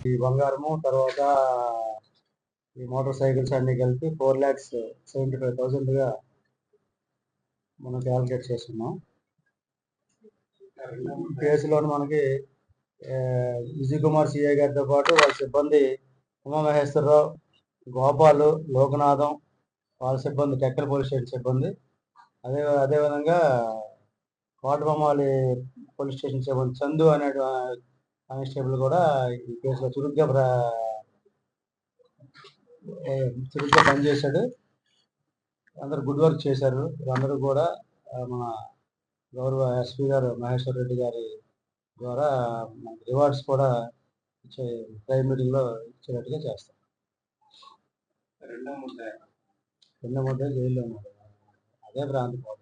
ఈ బంగారము తర్వాత ఈ మోటార్ సైకిల్స్ అన్ని కలిపి 4,75,000గా మనం క్యాలిక్యులేట్ చేస్తున్నాం. కేసులో మనకి విజయ్ కుమార్ సిఐ గారితో పాటు వాళ్ళ సిబ్బంది ఉమామహేశ్వరరావు, గోపాలు, లోకనాథం వాళ్ళ సిబ్బంది, టెక్కల్ పోలీస్ స్టేషన్ సిబ్బంది, అదేవిధంగా కోటబొమ్మాలి పోలీస్ స్టేషన్ సిబ్బంది చందు అనే కానిస్టేబుల్ కూడా ఈ కేసులో చురుగ్గా పనిచేశాడు. అందరూ గుడ్ వర్క్ చేశారు. అందరూ కూడా మన గౌరవ ఎస్పీ గారు మహేశ్వర్ రెడ్డి గారి ద్వారా మనకి రివార్డ్స్ కూడా ఇచ్చే ప్రైమ్ మీటింగ్లో ఇచ్చేటట్టుగా చేస్తాం. రెండో ముద్ద జైల్లో ఉన్నారు. అదే భ్రాంతి పోదు.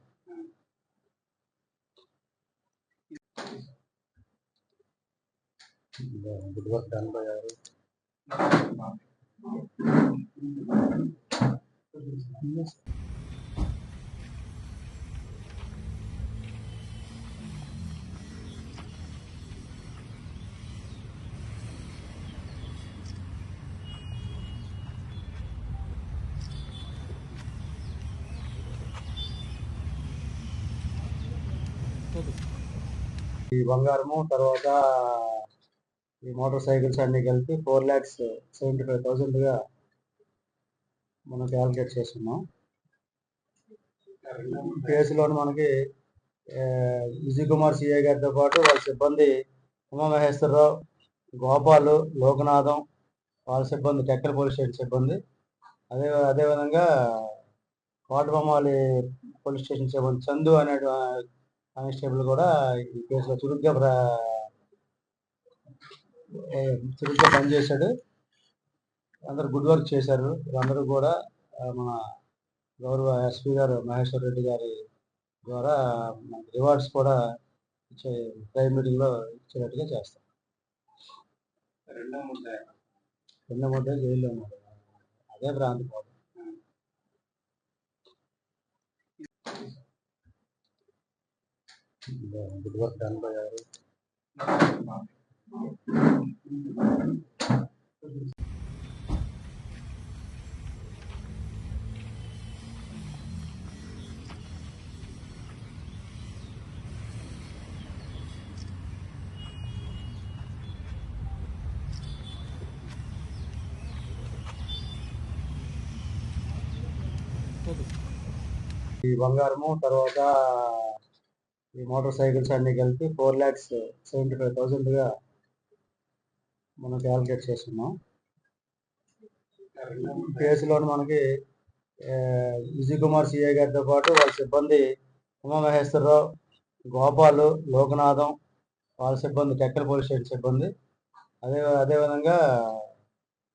గుడ్ వర్క్ డన్ బై గారు. ఈ బంగారము తర్వాత ఈ మోటార్ సైకిల్స్ అన్ని కలిపి 4,75,000గా మనం క్యాలిక్యులేట్ చేస్తున్నాం. కేసులో మనకి విజయ్ కుమార్ సిఐ గారితో పాటు వాళ్ళ సిబ్బంది ఉమామహేశ్వరరావు, గోపాలు, లోకనాథం వాళ్ళ సిబ్బంది, టెక్కల్ పోలీస్ స్టేషన్ సిబ్బంది, అదేవిధంగా కోటబొమ్మాలి పోలీస్ స్టేషన్ సిబ్బంది చందు అనే కానిస్టేబుల్ కూడా ఈ కేసులో చురుగ్గా పనిచేశాడు. అందరూ గుడ్ వర్క్ చేశారు. అందరూ కూడా మన గౌరవ ఎస్పీ గారు మహేశ్వర్ రెడ్డి గారి ద్వారా మనకి రివార్డ్స్ కూడా ఇచ్చే ప్రైమ్ మీటింగ్లో ఇచ్చేటట్టుగా చేస్తాం. రెండో ముద్ద జైల్లో ఉన్నారు. అదే భ్రాంతి పోదు. గుడ్ వర్క్ డన్ బై గారు. ఈ బంగారము తర్వాత ఈ మోటార్ సైకిల్స్ అన్ని కలిపి 4,75,000గా మనం క్యాలిక్యులేట్ చేస్తున్నాం. కేసులో మనకి విజయ్ కుమార్ సిఐ గారితో పాటు వాళ్ళ సిబ్బంది ఉమామహేశ్వరరావు, గోపాలు, లోకనాథం వాళ్ళ సిబ్బంది, టెక్కల్ పోలీస్ స్టేషన్ సిబ్బంది, అదేవిధంగా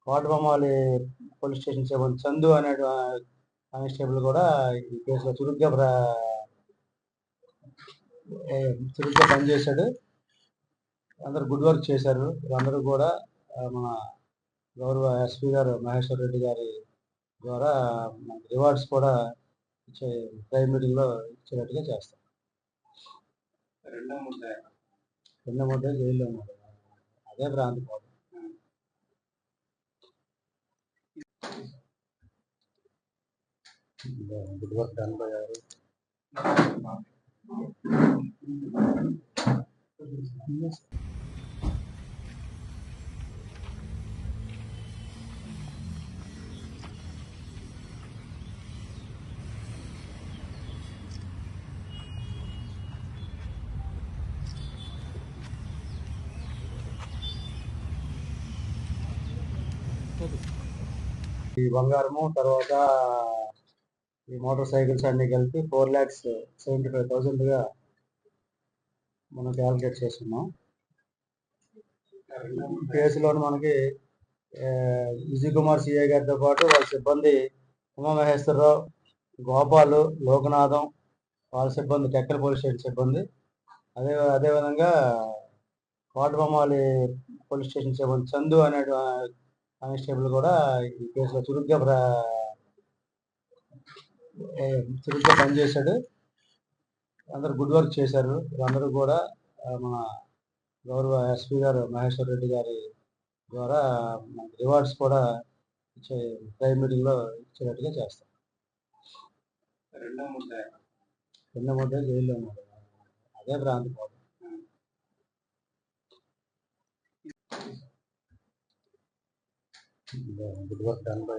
కోటబొమ్మాలి పోలీస్ స్టేషన్ సిబ్బంది చందు అనే కానిస్టేబుల్ కూడా ఈ కేసులో చురుగ్గా పనిచేశాడు. అందరూ గుడ్ వర్క్ చేశారు. అందరూ కూడా మన గౌరవ ఎస్పీ గారు మహేశ్వర్ రెడ్డి గారి ద్వారా మనకి రివార్డ్స్ కూడా ఇచ్చే ప్రైమ్ మీటింగ్లో ఇచ్చేటట్టుగా చేస్తాం. రెండో ముద్ద జైల్లో ఉన్నారు. అదే భ్రాంతి పోదు. గుడ్ వర్క్ డన్ బై గారు. ఈ బంగారము తర్వాత ఈ మోటార్ సైకిల్స్ అన్ని కలిపి 4,75,000గా మనం క్యాలిక్యులేట్ చేస్తున్నాం. కేసులో మనకి విజయ్ కుమార్ సిఐ గారితో పాటు వాళ్ళ సిబ్బంది ఉమామహేశ్వరరావు, గోపాలు, లోకనాథం వాళ్ళ సిబ్బంది, టెక్కల్ పోలీస్ స్టేషన్ సిబ్బంది, అదేవిధంగా కోటబొమ్మాలి పోలీస్ స్టేషన్ సిబ్బంది చందు అనే కానిస్టేబుల్ కూడా ఈ కేసులో చురుగ్గా పనిచేశాడు. అందరూ గుడ్ వర్క్ చేశారు. అందరూ కూడా మన గౌరవ ఎస్పీ గారు మహేశ్వర్ రెడ్డి గారి ద్వారా మనకి రివార్డ్స్ కూడా ఇచ్చే ప్రైమ్ మీటింగ్లో ఇచ్చేటట్టుగా చేస్తాం. రెండో ముద్ద జైల్లో ఉన్నారు, అదే భ్రాంతి బాబు. Good work done by